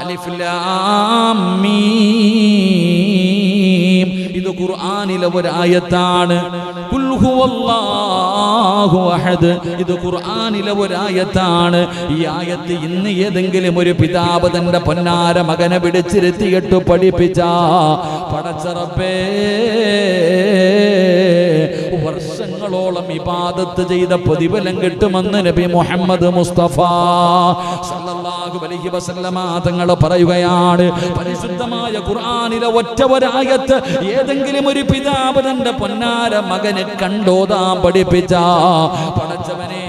അലിഫ് ലാം മീം. ഇത് ഖുർആനിലെ ഒരു ആയത്താണ്. ഖുൽ ഹുവല്ലാഹു അഹദ്. ഇത് ഖുർആനിലെ ഒരു ആയത്താണ്. ഈ ആയത്ത് ഇന്ന് ഏതെങ്കിലും ഒരു പിതാവ് തന്റെ പൊന്നാര മകനെ പിടിച്ചിരുത്തിയിട്ട് പഠിപ്പിച്ച പടച്ച റബ്ബേ വർഷങ്ങളോളം ഇബാദത്ത് ചെയ്ത പ്രതിഫലം കിട്ടുമെന്ന് നബി മുഹമ്മദ് മുസ്തഫ സല്ലല്ലാഹു അലൈഹി വസല്ലമ തങ്ങൾ പറയുകയാണ്. പരിശുദ്ധമായ ഖുർആനിലെ ഒറ്റ ഒരായത്ത് ഏതെങ്കിലും ഒരു പിതാവ് തന്റെ പൊന്നാര മകന് കണ്ടോതാൻ പഠിപ്പിച്ച പടച്ചവനെ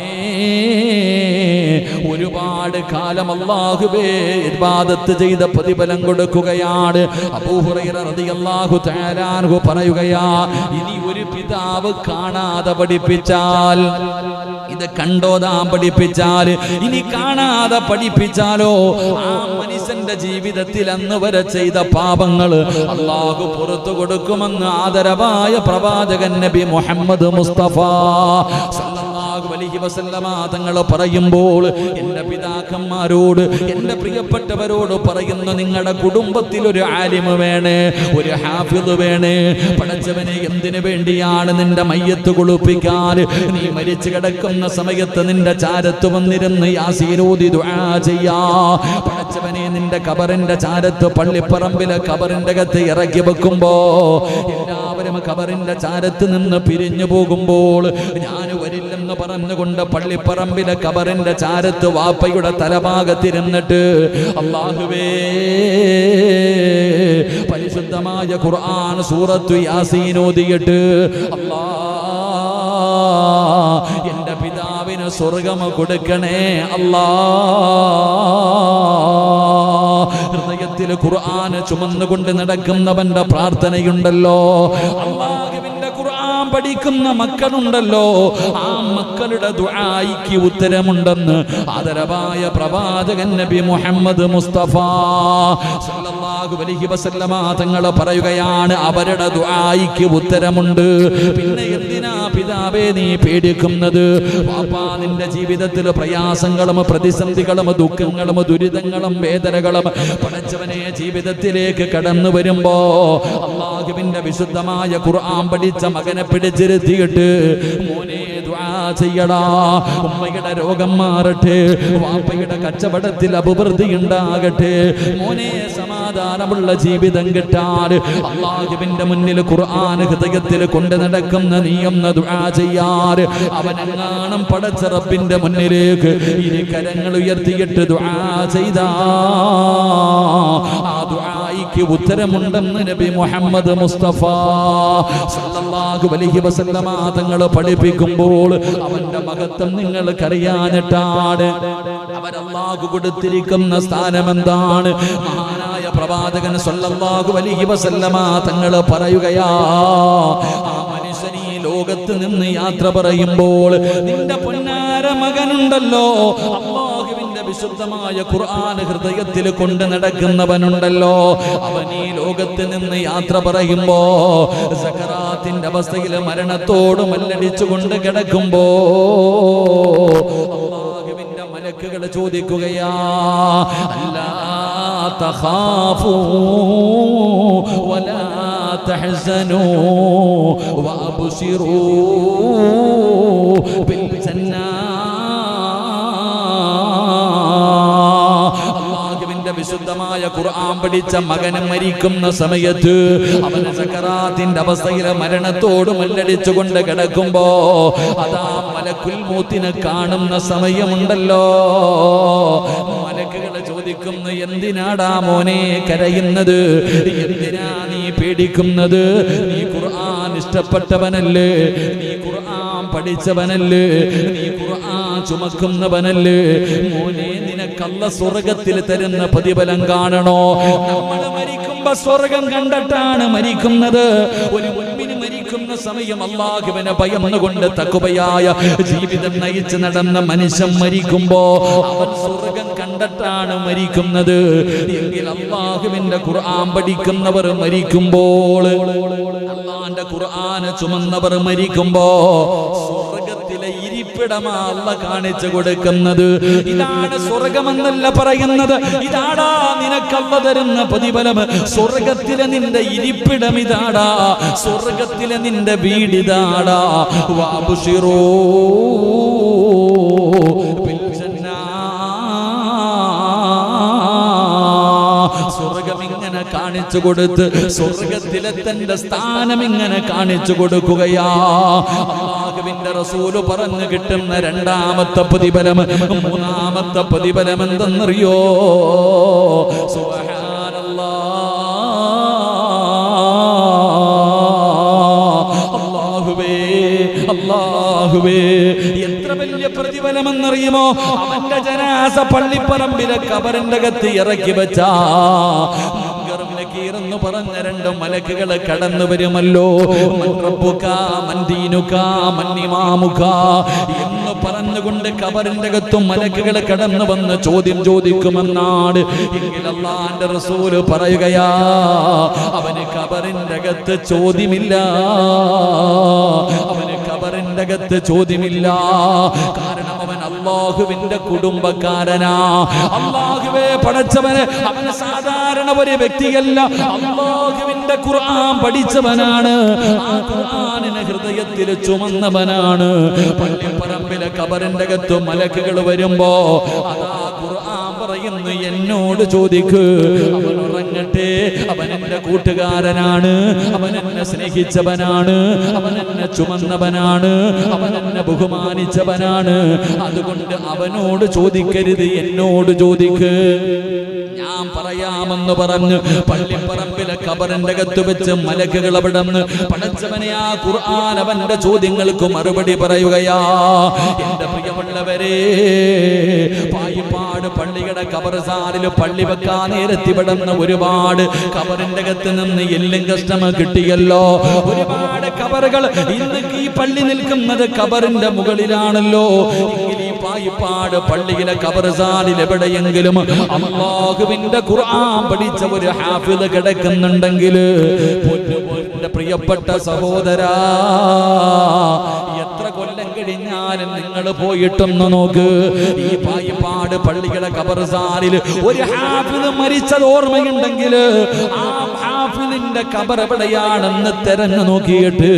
ഒരുപാട് കാലം അല്ലാഹുവേ ഇബാദത്ത് ചെയ്ത പ്രതിഫലം കൊടുക്കുകയാണ്. അബൂ ഹുറൈറ റളിയല്ലാഹു തആല അൻഹു പറയുകയാ, ഇനി ഒരു പിതാവ് കാണാതെ പഠിപ്പിച്ചാൽ, ഇത് കണ്ടോതാൻ പഠിപ്പിച്ചാൽ, ഇനി കാണാതെ പഠിപ്പിച്ചാലോ ആ മനുഷ്യന്റെ ജീവിതത്തിൽ അന്ന് വരെ ചെയ്ത പാപങ്ങൾ അല്ലാഹു പുറത്തു കൊടുക്കുമെന്ന് ആദരവായ പ്രവാചകൻ നബി മുഹമ്മദ് മുസ്തഫ സല്ലല്ലാഹു അലൈഹി വസല്ലമ തങ്ങൾ പറയുമ്പോൾ എൻ്റെ പിതാക്കന്മാരോട്, എൻ്റെ പ്രിയപ്പെട്ടവരോട് പറയുന്നു, നിങ്ങളുടെ കുടുംബത്തിൽ ഒരു ആലിമ് വേണേ, ഒരു ഹാഫിദ് വേണേ. പടച്ചവനെ എന്തിനു വേണ്ടിയാണ് നിന്റെ മയ്യത്ത് കുളിപ്പിക്കാൻ? നീ മരിച്ചു കിടക്കുന്ന സമയത്ത് നിന്റെ ചാരത്ത് വന്നിരുന്ന് യാസീനോദി ദുആ ചെയ്യാ. പടച്ചവനെ നിന്റെ കബറിന്റെ ചാരത്ത് പള്ളിപ്പറമ്പിലെ കബറിന്റെ അകത്ത് ഇറക്കി വെക്കുമ്പോ എല്ലാവരും കബറിന്റെ ചാരത്ത് നിന്ന് പിരിഞ്ഞു പോകുമ്പോൾ ഞാൻ വരില്ലെന്ന് പറഞ്ഞുകൊണ്ട് പള്ളിപ്പറമ്പിലെ കബറിന്റെ ചാരത്ത് വാപ്പയുടെ തലഭാഗത്തിരുന്നിട്ട് അല്ലാഹുവേ പരിശുദ്ധമായ ഖുർആൻ സൂറത്തു യാസീൻ ഓതിയിട്ട് അല്ലാഹ് എൻ്റെ പിതാവിന് സ്വർഗ്ഗം കൊടുക്കണേ അല്ലാഹ്. ഹൃദയത്തിൽ ഖുർആൻ ചുമന്നുകൊണ്ട് നടക്കുന്നവന്റെ പ്രാർത്ഥനയുണ്ടല്ലോ, അല്ലാഹുവിന്റെ ഖുർആൻ പഠിക്കുന്ന മക്കളുണ്ടല്ലോ, ആ മക്കളുടെ ദുആയിക്ക് ഉത്തരമുണ്ടെന്ന് ആദരവായ പ്രവാചകൻ നബി മുഹമ്മദ് മുസ്തഫ സല്ലല്ലാഹു അലൈഹി വസല്ലമ തങ്ങൾ പറയുകയാണ്, അവരുടെ ദുആയിക്ക് ഉത്തരമുണ്ട്. പിന്നെ എന്തിനാ പിതാവേ നീ പേടിക്കുന്നത്? വാപ്പാ നിന്റെ ജീവിതത്തിൽ പ്രയാസങ്ങളും പ്രതിസന്ധികളും ദുഃഖങ്ങളും ദുരിതങ്ങളും വേദനകളും പടച്ചവനെ ജീവിതത്തിലേക്ക് കടന്നു വരുമ്പോ അല്ലാഹുവിന്റെ വിശുദ്ധമായ ഖുർആൻ പഠിച്ച മകനെ പിടിച്ചിരുത്തിയിട്ട് മോനെ ദുആ ചെയ്യടാ, ഉമ്മയുടെ രോഗം മാറട്ടെ, വാപ്പയുടെ കച്ചവടത്തിൽ അഭിവൃദ്ധി ഉണ്ടാകട്ടെ, മോനെ സമാധാനമുള്ള ജീവിതം കിട്ടാൻ അല്ലാഹുവിന്റെ മുന്നിൽ ഖുർആൻ ഹൃദയത്തിൽ കൊണ്ട് നടക്കുന്ന നീയൊന്ന് ദുആ ചെയ്യാൻ. അവനെങ്ങാനും പടച്ച റബ്ബിന്റെ മുന്നിലേക്ക് ഇനി കരങ്ങൾ ഉയർത്തിയിട്ട് ദുആ ചെയ്താ ആ ദുആയിക്ക് ഉത്തരമുണ്ടെന്ന് നബി മുഹമ്മദ് മുസ്തഫ സല്ലല്ലാഹു അലൈഹി വസല്ലമ തങ്ങൾ പഠിപ്പിക്കുമ്പോൾ അവന്റെ മഹത്വം നിങ്ങൾക്കറിയാനിട്ടാണ്. അവരല്ലാഹു കൊടുത്തിരിക്കുന്ന സ്ഥാനം എന്താണ്? മഹാനായ പ്രവാചകൻ സല്ലല്ലാഹു അലൈഹി വസല്ലമ തങ്ങൾ പറയുകയാ, ആ മനുഷ്യൻ ഈ ലോകത്ത് നിന്ന് യാത്ര പറയുമ്പോൾ നിന്റെ പൊന്നാര മകനുണ്ടല്ലോ, അല്ലാഹുവിന്റെ വിശുദ്ധമായ ഖുർആൻ ഹൃദയത്തിൽ കൊണ്ട് നടക്കുന്നവനുണ്ടല്ലോ, അവൻ ഈ ലോകത്ത് നിന്ന് യാത്ര പറയുമ്പോ സക്കറാത്തിന്റെ അവസ്ഥയിൽ മരണത്തോട് മല്ലടിച്ചുകൊണ്ട് കിടക്കുമ്പോ അല്ലാഹുവിന്റെ മലക്കുകൾ ചോദിക്കുകയാ, അല്ലാ തഖാഫൂ വലാ തഹ്സനൂ വഅബ്ശിറൂ ബിൽ ജന്നാ. വിശുദ്ധമായ ഖുർആൻ പഠിച്ച മകന് മരിക്കുന്ന സമയത്ത് അവന് സക്കറാത്തിന്റെ അവസ്ഥയിൽ മരണത്തോട് മല്ലടിച്ചുകൊണ്ട് കിടക്കുമ്പോ അതാ മലക്കുൽ മൗത്തിനെ കാണുന്ന സമയമുണ്ടല്ലോ, മലക്കുകൾ ചോദിക്കുന്നു, എന്തിനാടാ മോനെ കരയുന്നത്? എന്തിനാ നീ പേടിക്കുന്നത്? നീ ഖുർആൻ ഇഷ്ടപ്പെട്ടവനല്ലേ, നീ ഖുർആൻ പഠിച്ചവനല്ലേ, നീ ഖുർആൻ ചുമക്കുന്നവനല്ലേ, മോനെ നിനക്കല്ല സ്വർഗത്തിൽ തരുന്ന പ്രതിഫലം കാണണോ? നമ്മൾ മരിക്കുമ്പോ സ്വർഗം കണ്ടിട്ടാണ് മരിക്കുന്നത്. ഒരു മുഅ്മിന് മരിക്കുന്ന സമയം അല്ലാഹുവിനെ ഭയന്നുകൊണ്ട് തഖ്വയായ ജീവിതം നയിച്ച് നടന്ന മനുഷ്യൻ മരിക്കുമ്പോ അവൻ സ്വർഗം കണ്ടിട്ടാണ് മരിക്കുന്നത്. എങ്കിൽ അല്ലാഹുവിന്റെ ഖുർആൻ പഠിക്കുന്നവർ മരിക്കുമ്പോൾ, അല്ലാഹുവിന്റെ ഖുർആൻ ചുമന്നവർ മരിക്കുമ്പോ സ്വർഗത്തിലെ ഇരിപ്പ് ഇരിപ്പിടമാ അല്ലാഹു കാണിച്ചു കൊടുക്കുന്നത്. ഇതാണ് സ്വർഗമെന്നല്ല പറയുന്നത്, ഇതാടാ നിനക്കല്ല തരുന്ന പ്രതിഫലം. സ്വർഗത്തിലെ നിന്റെ ഇരിപ്പിടം ഇതാടാ, സ്വർഗത്തിലെ നിന്റെ വീടിതാടാ. വഅബ്ശിറൂ ബിൽ ജന്നാ, സ്വർഗം ഇങ്ങനെ കാണിച്ചു കൊടുത്ത്, സ്വർഗത്തിലെ തന്റെ സ്ഥാനം ഇങ്ങനെ കാണിച്ചു കൊടുക്കുകയാ. അല്ലാഹുവിന്റെ റസൂല് പറഞ്ഞു കിട്ടുന്ന രണ്ടാമത്തെ പ്രതിഫലം, മൂന്നാമത്തെ പ്രതിഫലം എന്തെന്നറിയോ? അല്ലാഹുവേ, എത്ര വലിയ പ്രതിഫലമെന്നറിയുമോ? അവന്റെ ജനാസ പള്ളിപ്പറമ്പിലെ ഖബറിന്റെ അകത്ത് ഇറക്കി വെച്ചാ എന്ന് പറഞ്ഞ രണ്ട് മലക്കുകൾ കടന്നു വരുമല്ലോ. എന്ന് പറഞ്ഞുകൊണ്ട് ഖബറിന്റെ അകത്തും മലക്കുകൾ കടന്നു വന്ന് ചോദ്യം ചോദിക്കുമെന്നാണ്. എങ്കിൽ അല്ലാഹുവിന്റെ റസൂല് പറയുകയാ, അവന് ഖബറിന്റെ അകത്ത് ചോദ്യമില്ല, അവന് ഖബറിന്റെ അകത്ത് ചോദ്യമില്ല. കാരണം അവൻ അല്ലാഹുവിന്റെ കുടുംബക്കാരനാ. അല്ലാഹുവേ പടച്ചവന് അവൻ സാധാരണ ഒരു വ്യക്തിയല്ല, അല്ലാഹുവിന്റെ ഖുർആൻ പഠിച്ചവനാണ്, ആ ഖുർആനിനെ ഹൃദയത്തിൽ ചുമന്നവനാണ്. പള്ളിപ്പറമ്പിലെ ഖബറിന്റെ അകത്ത് മലക്കുകൾ വരുമ്പോ അതാ ഖുർആൻ പറയുന്നു, എന്നോട് ചോദിക്ക്. അവൻ ഉറങ്ങട്ടെ, അവൻ എന്റെ കൂട്ടുകാരനാണ്, അവൻ എന്നെ സ്നേഹിച്ചവനാണ്, അവൻ എന്നെ ചുമന്നവനാണ്, അവൻ എന്നെ ബഹുമാനിച്ചവനാണ്. അതുകൊണ്ട് അവനോട് ചോദിക്കരുത്, എന്നോട് ചോദിക്ക്, ഞാൻ പറയാമെന്ന് പറഞ്ഞ് പള്ളിപ്പറമ്പിലെ ഖബറിന്റെ അകത്ത് വെച്ച് മലക്കുകൾ അവിടെ നിന്ന് പടച്ചവനെ ആ ഖുർആൻ അവന്റെ ചോദ്യങ്ങൾക്ക് മറുപടി പറയുകയാ. എന്റെ പ്രിയമുള്ളവരെ, പായിപ്പാട് പള്ളിയുടെ ഖബർസ്ഥാനിൽ പള്ളി വെക്കാൻ നേരത്തിവിടുന്ന ഒരുപാട് ഖബറിന്റെ അകത്ത് നിന്ന് എല്ലും കഷ്ടം കിട്ടിയല്ലോ. ഒരുപാട് ഖബറുകൾ ഇന്ന് ഈ പള്ളി നിൽക്കുന്നത് ഖബറിന്റെ മുകളിലാണല്ലോ. പായിപ്പാട് പള്ളിയിലെ ഖബർസ്ഥാനിൽ എവിടെയെങ്കിലും അല്ലാഹുവിന്റെ ഖുർആൻ പഠിച്ച ഒരു ഹാഫിദ് കിടക്കുന്നുണ്ടെങ്കിൽ, എന്റെ പ്രിയപ്പെട്ട സഹോദരാ, എത്ര കൊല്ലം കഴിഞ്ഞാലും നിങ്ങൾ പോയിട്ടൊന്ന് നോക്ക്, ഈ പായിപ്പാട് പള്ളികളെ ഖബർസ്ഥാനിൽ ഒരു ഹാഫിദ് മരിച്ചത് ഓർമ്മയുണ്ടെങ്കിൽ ആ ഹാഫിദിന്റെ ഖബർ എവിടെയാണെന്ന് തെരഞ്ഞു നോക്കിയിട്ട്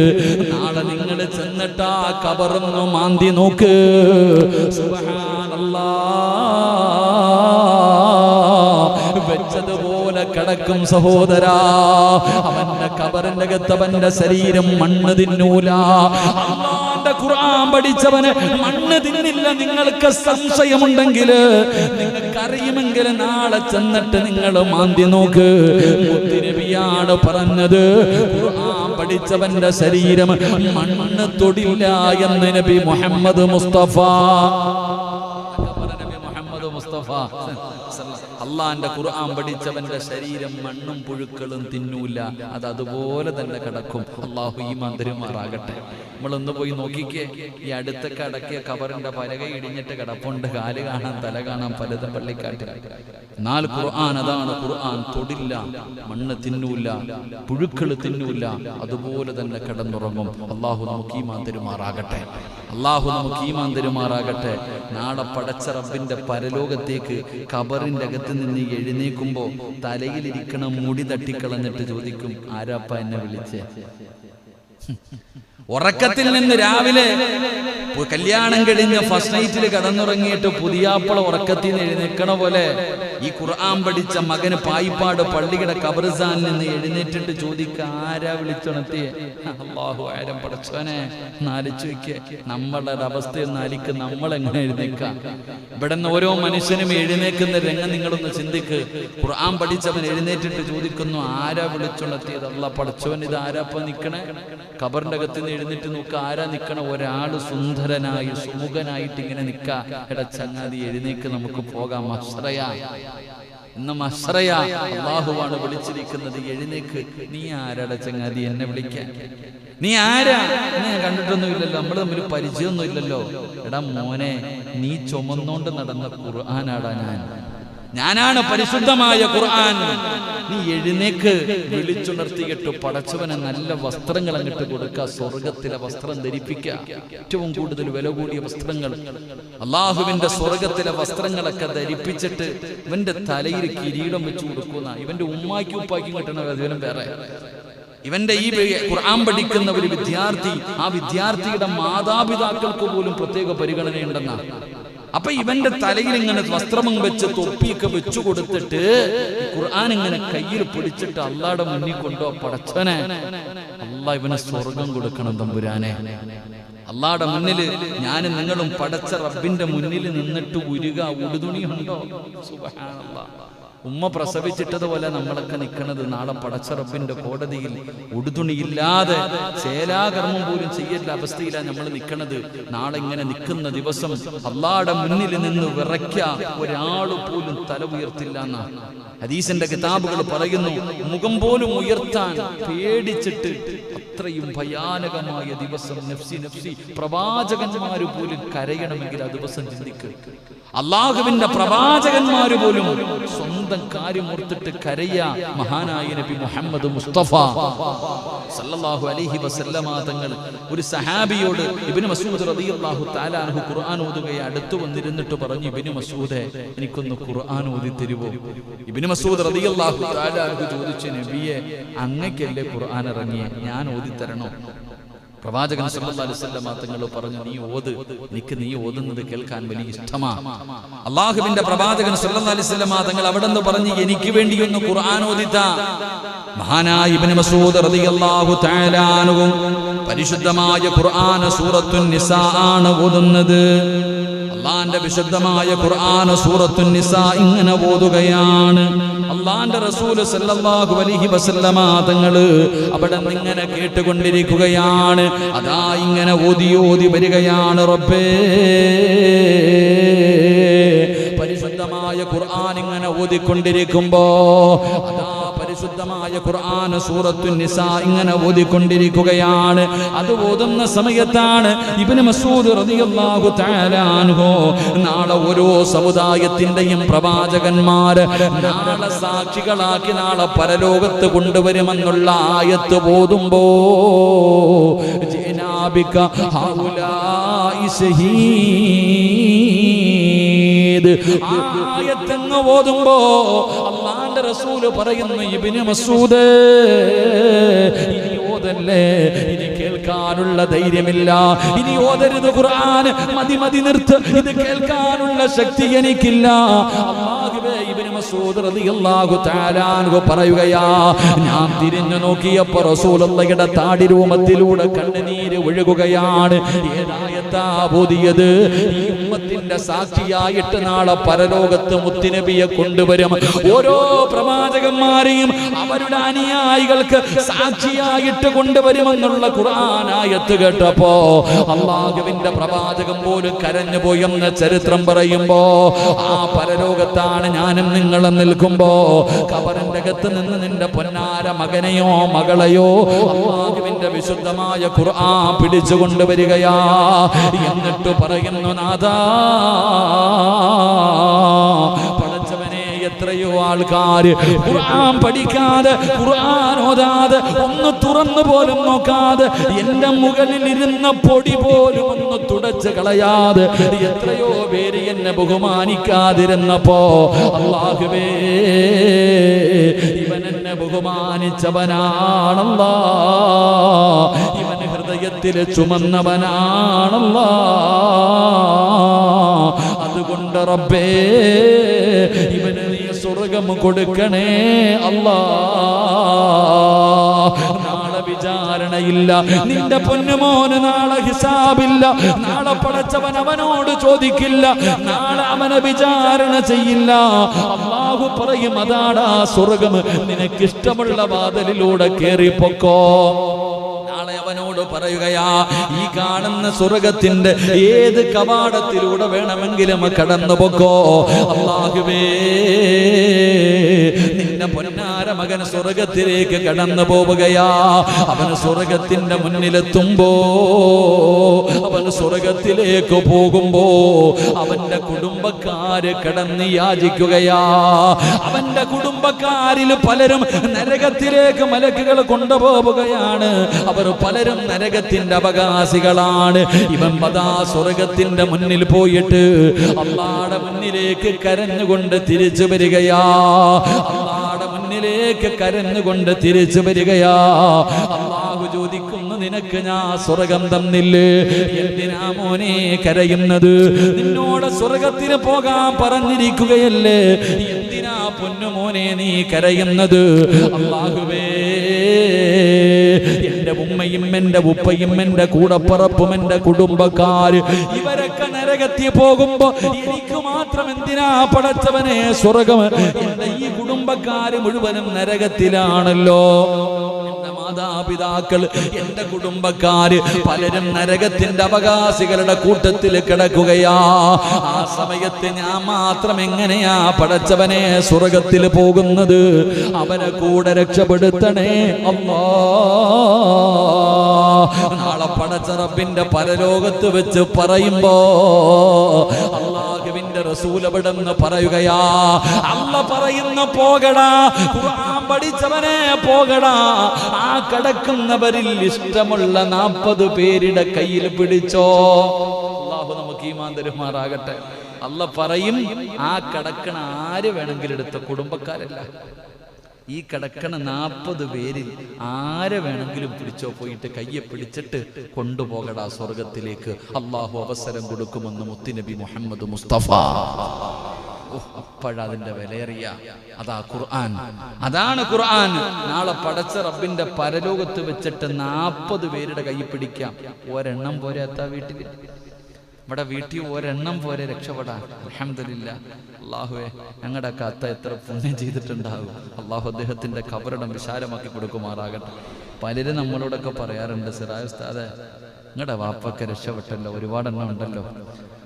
നാളെ നിങ്ങൾ ചെന്നിട്ട് ആ ഖബറൊന്ന് മാന്തി നോക്ക്. സുബ്ഹാനല്ലാഹ്, വെച്ചതുപോലെ കിടക്കും സഹോദരാ. അവന്റെ ഖബറിന്റെ അകത്ത് അവന്റെ ശരീരം മണ്ണ് തിന്നൂല. അല്ലാഹുവിന്റെ ഖുർആൻ പഠിച്ചവന് മണ്ണ് തിന്നില്ല. നിങ്ങൾക്ക് സംശയമുണ്ടെങ്കിൽ, നിങ്ങൾക്കറിയുമെങ്കിൽ നാളെ ചെന്നിട്ട് നിങ്ങൾ മാന്തി നോക്ക്. മുത്തുനബിയാണ് പറഞ്ഞത്, ഖുർആൻ പഠിച്ചവന്റെ ശരീരം മണ്ണ് തൊടില്ല എന്ന് നബി മുഹമ്മദ് മുസ്തഫ. അള്ളാന്റെ ഖുർആൻ പഠിച്ചവന്റെ ശരീരം മണ്ണും പുഴുക്കളും തിന്നൂല, അത് അതുപോലെ തന്നെ കിടക്കും. അള്ളാഹു ഈമാൻ തരുമാറാകട്ടെ. നമ്മളൊന്ന് പോയി നോക്കിക്കേ, ഈ അടുത്തൊക്കെ അടക്കിയ ഖബറിന്റെ പലക ഇടിഞ്ഞിട്ട് കിടപ്പുണ്ട്, കാല് കാണാൻ തല കാണാൻ പലതും പള്ളിക്കാട്ടിൽ. എന്നാൽ ഖുർആൻ അതാണ്, ഖുർആൻ തൊടില്ല, മണ്ണ് തിന്നൂല, പുഴുക്കൾ തിന്നൂല, അതുപോലെ തന്നെ കിടന്നുറങ്ങും. അള്ളാഹു നമുക്ക് ഈമാൻ തരുമാറാകട്ടെ, അള്ളാഹു നമുക്ക് ഈമാൻ തരുമാറാകട്ടെ. നാളെ പടച്ച റബ്ബിന്റെ പരലോകത്തേക്ക് ഖബറിന്റെ അകത്ത് നിന്ന് എഴുന്നേക്കുമ്പോ തലയിലിരിക്കണ മുടി തട്ടിക്കളഞ്ഞിട്ട് ചോദിക്കും, ആരാപ്പ എന്നെ വിളിച്ചേ? ഉറക്കത്തിൽ നിന്ന് രാവിലെ കല്യാണം കഴിഞ്ഞ് ഫസ്റ്റ് നൈറ്റിൽ കടന്നുറങ്ങിയിട്ട് പുതിയാപ്പള ഉറക്കത്തിൽ നിന്ന് എഴുന്നേക്കണ പോലെ ഈ ഖുർആൻ പഠിച്ച മകന് പായിപ്പാട് പള്ളിയുടെ ഖബർസ്ഥാനിൽ നിന്ന് എഴുന്നേറ്റിട്ട് ചോദിക്ക, ആരാ വിളിച്ചുണർത്തിയേ? അല്ലാഹു ആരം പടച്ചവനെ നാലിച്ചു വെക്ക്. നമ്മളുടെ അവസ്ഥയിൽ നാലിക്ക് നമ്മളെങ്ങനെ എഴുന്നേക്കാം? ഇവിടെ നിന്ന് ഓരോ മനുഷ്യനും എഴുന്നേക്കുന്ന രംഗം നിങ്ങളൊന്ന് ചിന്തിക്ക്. ഖുർആൻ പഠിച്ചവൻ എഴുന്നേറ്റിട്ട് ചോദിക്കുന്നു, ആരാ വിളിച്ചുണർത്തിയത്? അല്ലാ പടച്ചവൻ, ഇത് ആരാപ്പ നിക്കണേ? ഖബറിന്റെ അകത്ത് നിന്ന് എഴുന്നേറ്റ് നോക്ക, ആരാ നിക്കണ? ഒരാള് സുന്ദരനായി സുമുഖനായിട്ട് ഇങ്ങനെ നിക്ക. എടാ ചങ്ങാതി എഴുന്നേക്ക്, നമുക്ക് പോകാം. മശ്റയാ, ഇന്ന് മശ്റയാ, അല്ലാഹുവാണ് വിളിച്ചിരിക്കുന്നത്. എഴുന്നേക്ക്. നീ ആരാടാ ചങ്ങാതി എന്നെ വിളിക്കാൻ? നീ ആരാ? ഞാൻ കണ്ടിട്ടൊന്നും ഇല്ലല്ലോ, നമ്മൾ തമ്മിൽ പരിചയമൊന്നും ഇല്ലല്ലോ. എടാ മോനെ, നീ ചുമന്നോണ്ട് നടന്ന ഖുർആനാടാ ഞാനാണ് പരിശുദ്ധമായ ഖുർആൻ. നീ എഴുന്നേക്ക്, വിളിച്ചുണർത്തിയിട്ട് പടച്ചവനെ നല്ല വസ്ത്രങ്ങൾ അങ്ങോട്ട് കൊടുക്കുക, സ്വർഗത്തിലെ വസ്ത്രം ധരിപ്പിക്കുക. ഏറ്റവും കൂടുതൽ വില കൂടിയ വസ്ത്രങ്ങൾ, അള്ളാഹുവിന്റെ സ്വർഗത്തിലെ വസ്ത്രങ്ങളൊക്കെ ധരിപ്പിച്ചിട്ട് ഇവന്റെ തലയിൽ കിരീടം വെച്ച് കൊടുക്കുന്ന, ഇവന്റെ ഉമ്മാക്കും ഉപ്പാക്കും കിട്ടണ അതിലും വേറെ. ഇവന്റെ ഈ ഖുർആൻ പഠിക്കുന്ന ഒരു വിദ്യാർത്ഥി, ആ വിദ്യാർത്ഥിയുടെ മാതാപിതാക്കൾക്ക് പോലും പ്രത്യേക പരിഗണനയുണ്ടെന്നാണ്. അപ്പൊ ഇവന്റെ തലയിൽ ഇങ്ങനെ വസ്ത്രം വെച്ച് തൊപ്പിയൊക്കെ വെച്ചു കൊടുത്തിട്ട് ഖുർആൻ ഇങ്ങനെ കയ്യിൽ പിടിച്ചിട്ട് അള്ളാടെ മുന്നിൽ കൊണ്ടോ, പടച്ചവനെ അള്ളാ ഇവന് സ്വർഗം കൊടുക്കണം തമ്പുരാനെ. അള്ളാടെ മുന്നിൽ ഞാനും നിങ്ങളും പടച്ച റബ്ബിന്റെ മുന്നിൽ നിന്നിട്ട് ഉരുക, ഉടുതുണിയുണ്ടോ? സുബ്ഹാനല്ലാഹ്. ഉമ്മ പ്രസവിച്ചിട്ടതുപോലെ നമ്മളൊക്കെ നിൽക്കുന്നത് നാളെ പടച്ച റബ്ബിന്റെ കോടതിയിൽ ഉടുതുണിയില്ലാതെ ചേലാകർമ്മം പോലും ചെയ്യേണ്ട അവസ്ഥയിലാണ് നമ്മൾ നിൽക്കുന്നത്. നാളെ ഇങ്ങനെ നിൽക്കുന്ന ദിവസം അള്ളാടെ മുന്നിൽ നിന്ന് വിറയ്ക്ക ഒരാൾ പോലും തല ഉയർത്തില്ല എന്നാണ് ഹദീസിന്റെ കിതാബുകൾ പറയുന്നു. മുഖം പോലും ഉയർത്താൻ പേടിച്ചിട്ട് അത്രയും ഭയാനകമായ ദിവസം. നഫ്സി നഫ്സി, പ്രവാചകന്മാര് പോലും കരയണമെങ്കിൽ ആ ദിവസം ചിന്തിക്കുക. അള്ളാഹുവിന്റെ പ്രവാചകന്മാര് പോലും സ്വന്തം കാര്യം ഓർത്തിട്ട് കരയ. മഹാനായ നബി മുഹമ്മദ് മുസ്തഫ സല്ലല്ലാഹു അലൈഹി വസല്ലമ തങ്ങൾ ഒരു സഹാബിയോട്, ഇബ്നു മസ്ഊദ് റളിയല്ലാഹു തആല അൻഹു ഖുർആൻ ഓതുകയെ അടുത്ത് വന്നിരുന്നിട്ട് പറഞ്ഞു, ഇബ്നു മസ്ഊദേ എനിക്കൊന്ന് ഖുർആൻ ഓതി തരുവോ? ഇബ്നു മസ്ഊദ് റളിയല്ലാഹു തആല അൻഹു ചോദിച്ചു, നബിയെ അങ്ങക്കല്ലേ ഖുർആൻ ഇറങ്ങിയേ, ഞാൻ ഓതി തരണോ? പ്രവാചകൻ സല്ലല്ലാഹു അലൈഹി വസല്ലം തങ്ങൾ പറഞ്ഞു, നീ ഓത്, എനിക്ക് നീ ഓതുന്നത് കേൾക്കാൻ വലിയ ഇഷ്ടമാണ്. അള്ളാഹുവിന്റെ പ്രവാചകൻ സല്ലല്ലാഹു അലൈഹി വസല്ലം തങ്ങൾ അവിടെ നിന്ന് പറഞ്ഞു, എനിക്ക് വേണ്ടി ഒന്ന് ഖുർആൻ ഓതിത്താ. മഹാനായ ഇബ്നു മസ്ഊദ് റളിയല്ലാഹു തആല അൻഹു പരിശുദ്ധമായ ഖുർആൻ സൂറത്തുൻ നിസാ ആണ് ഓതുന്നത്. അള്ളാന്റെ വിശുദ്ധമായ ഖുർആൻ സൂറത്തുൻ നിസാ ഇങ്ങനെ ഓതുകയാണ്. അള്ളാന്റെ റസൂൽ സല്ലല്ലാഹു അലൈഹി വസല്ലമ തങ്ങള് അവിടെ ഇങ്ങനെ കേട്ടുകൊണ്ടിരിക്കുകയാണ്. അതാ ഇങ്ങനെ ഓതി ഓതി വരികയാണ്. റബ്ബേ, പരിശുദ്ധമായ ഖുർആൻ ഇങ്ങനെ ഓതിക്കൊണ്ടിരിക്കുമ്പോ അതാ പരിശുദ്ധമായ ഖുർആൻ സൂറത്തുൻ നിസാ ഇങ്ങനെ ഓതിക്കൊണ്ടിരിക്കുകയാണ്. അത് ഓതുന്ന സമയത്താണ് ഇബ്നു മസ്ഊദ് റളിയല്ലാഹു തആല അൻഹു നാളെ ഓരോ സമുദായത്തിന്റെയും പ്രവാചകന്മാര് നാളെ സാക്ഷികളാക്കി നാളെ പരലോകത്ത് കൊണ്ടുവരുമെന്നുള്ള ആയത്ത് ഓതുമ്പോ ജിനാബിക ഹൗലാഇ ശഹീദ് ആയത്തങ്ങ് ഓതുമ്പോ അല്ലാഹുവിന്റെ റസൂല് പറയുന്നു, ഇബ്നു മസ്ഊദ് ഇനി ഓതല്ലേ, ഇനി കേൾക്കാനുള്ള ധൈര്യമില്ല, ഇനി ഓതരുത് ഖുർആൻ, മതി മതി നിർത്ത്, ഇത് കേൾക്കാനുള്ള ശക്തി എനിക്കില്ല. അല്ലാഹുവേ, ഇബ്നു മസ്ഊദ് റളിയല്ലാഹു തആല അൻഹു പറയുകയാ, ഞാൻ തിരിഞ്ഞു നോക്കിയപ്പോൾ റസൂലുള്ളാഹിയുടെ താടിരൂമത്തിലൂടെ കണ്ണുനീര് ഒഴുകുകയാണ്. ഏതായത്താ ഓതിയത്? ഈ ഉമ്മത്തിന്റെ സാക്ഷിയായിട്ട് നാളെ പരലോകത്ത് മുത്തുനബിയെ കൊണ്ടുവരും. ഓരോ പ്രവാചകന്മാരെയും അവരുടെ അനുയായികൾക്ക് സാക്ഷിയായിട്ട് കൊണ്ടുവരുമെന്നുള്ള ഖുർആനായത്ത് കേട്ടപ്പോ അല്ലാഹുവിന്റെ പ്രവാചകൻ പോലും കരഞ്ഞു പോയെന്ന് ചരിത്രം പറയുമ്പോ ആ പരലോകത്താണ് ഞാനും നിങ്ങളും നിൽക്കുമ്പോ ഖബറിന്റെ അകത്ത് നിന്ന് നിന്റെ പൊന്നാര മകനെയോ മകളെയോ അല്ലാഹുവിന്റെ വിശുദ്ധമായ ഖുർആൻ പിടിച്ചു കൊണ്ടുവരികയാ. എന്നിട്ട് പറയുന്നു, നാഥാ, പടച്ചവനെ, എത്രയോ ആൾക്കാര് ഖുർആൻ പഠിക്കാതെ ഖുർആൻ ഓതാതെ ഒന്ന് തുറന്നു പോലും നോക്കാതെ എന്റെ മുകളിൽ ഇരുന്ന പൊടി പോലും ഒന്ന് തുടച്ച് കളയാതെ എത്രയോ പേര് എന്നെ ബഹുമാനിക്കാതിരുന്നപ്പോ അല്ലാഹുവേ, ഇവൻ എന്നെ ബഹുമാനിച്ചവനാണല്ലാ, ഇവൻ ഹൃദയത്തിൽ ചുമന്നവനാണല്ലാ. അതുകൊണ്ട് റബ്ബേ, ഇവന് നീ സ്വർഗം കൊടുക്കണേ അല്ലാ. നാളെ വിചാരണയില്ല, നിന്റെ പൊന്നുമോന് നാളെ ഹിസാബില്ല, നാളെ പടച്ചവൻ അവനോട് ചോദിക്കില്ല, നാളെ അവനെ വിചാരണ ചെയ്യില്ല. അല്ലാഹു പറയും, അതാടാ സ്വർഗം, നിനക്കിഷ്ടമുള്ള വാതിലിലൂടെ കേറിപ്പോക്കോ. നാളെ അവനോട് പറയുകയാ, ഈ കാണുന്ന സ്വർഗത്തിന്റെ ഏത് കവാടത്തിലൂടെ വേണമെങ്കിലും കടന്നു പൊക്കോ. അല്ലാഹുവേ, നിന്റെ പൊന്നാര മകൻ സ്വർഗത്തിലേക്ക് കടന്നു പോവുകയാ. അവൻ സ്വർഗത്തിന്റെ മുന്നിലെത്തുമ്പോ, അവൻ സ്വർഗത്തിലേക്ക് പോകുമ്പോ അവന്റെ കുടുംബക്കാർ ഭാര്യമാര് കിടന്ന് യാചിക്കുകയാ. അവന്റെ കുടുംബക്കാരിൽ പലരും നരകത്തിലേക്ക് മലക്കുകൾ കൊണ്ടുപോവുകയാണ്. അവർ പലരും നരകത്തിന്റെ അവകാശികളാണ്. ഇവൻ പദാ സ്വർഗത്തിന്റെ മുന്നിൽ പോയിട്ട് അല്ലാഹുവിന്റെ മുന്നിലേക്ക് കരഞ്ഞുകൊണ്ട് തിരിച്ചു വരികയാ. അല്ലാഹുവിന്റെ മുന്നിലേക്ക് കരഞ്ഞുകൊണ്ട് തിരിച്ചു വരികയാ. അല്ലാഹു ചോദിക്കുന്നു, നിനക്ക് ഞാൻ സ്വർഗം തന്നില്ലേ? എന്തിനാ മോനെ കരയുന്നത്? നിന്നോട് സ്വർഗത്തിന് പോകാൻ പറഞ്ഞിരിക്കുകയല്ലേ? എന്തിനാ പൊന്നുമോനെ നീ കരയുന്നത്? അല്ലാഹുവേ, എന്റെ ഉമ്മയും എന്റെ ഉപ്പയും എന്റെ കൂടപ്പറപ്പും എന്റെ കുടുംബക്കാര് ഇവരൊക്കെ നരകത്തിൽ പോകുമ്പോ എനിക്ക് മാത്രം എന്തിനാ പടച്ചവനെ സ്വർഗം? എന്റെ ഈ കുടുംബക്കാര് മുഴുവനും നരകത്തിലാണല്ലോ. എന്റെ മാതാപിതാക്കൾ, എന്റെ കുടുംബക്കാര് പലരും നരകത്തിന്റെ അവകാശികളുടെ കൂട്ടത്തിൽ കിടക്കുകയാ. ആ സമയത്ത് ഞാൻ മാത്രം എങ്ങനെയാ പടച്ചവനെ സ്വർഗത്തിൽ പോകുന്നത്? അവരെ കൂടെ രക്ഷപ്പെടുത്തണേ അല്ലാ. നാളെ പടച്ച റബ്ബിന്റെ പരലോകത്ത് വെച്ച് പറയുമ്പോ അല്ലാഹുവിന്റെ റസൂൽ അവിടെന്ന് പറയുകയാ, അല്ല പറയുന്ന പോകടാ, ഖുർആൻ പഠിച്ചവനെ പോകടാ. ആ കിടക്കുന്നവരിൽ ഇഷ്ടമുള്ള 40 പേരുടെ കയ്യിൽ പിടിച്ചോ. അല്ലാഹു നമുക്ക് ഈമാൻ തരുമാറാകട്ടെ. അല്ല പറയും, ആ കിടക്കണ ആര് വേണമെങ്കിലും എടുത്ത കുടുംബക്കാരല്ല, ഈ കിടക്കണ 40 പേരിൽ ആരെ വേണമെങ്കിലും പിടിച്ചോ, പോയിട്ട് കയ്യെ പിടിച്ചിട്ട് കൊണ്ടുപോകടാ സ്വർഗത്തിലേക്ക്. അള്ളാഹു അവസരം കൊടുക്കുമെന്ന് മുത്തുനബി മുഹമ്മദ് മുസ്തഫ. അപ്പോഴതിന്റെ വിലയേറിയ അതാ ഖുർആൻ. അതാണ് ഖുർആൻ. നാളെ പടച്ച റബ്ബിന്റെ പരലോകത്ത് വെച്ചിട്ട് 40 പേരുടെ കൈ പിടിക്കാം. ഒരെണ്ണം പോരെ എത്താ വീട്ടിൽ? ഇവിടെ വീട്ടിൽ ഒരെണ്ണം പോരെ രക്ഷപ്പെടാൻ? അൽഹംദുലില്ലാഹ്. അല്ലാഹുവേ, ഞങ്ങളുടെ കത്ത എത്ര പുണ്യം ചെയ്തിട്ടുണ്ടാകും. അള്ളാഹു അദ്ദേഹത്തിന്റെ ഖബറിടം വിശാലമാക്കി കൊടുക്കുമാറാകട്ടെ. പലരും നമ്മളോടൊക്കെ പറയാറുണ്ട്, സിറാജ് ഉസ്താദേ, നിങ്ങളുടെ വാപ്പൊക്കെ രക്ഷപ്പെട്ടല്ലോ, ഒരുപാടെണ്ണം ഉണ്ടല്ലോ,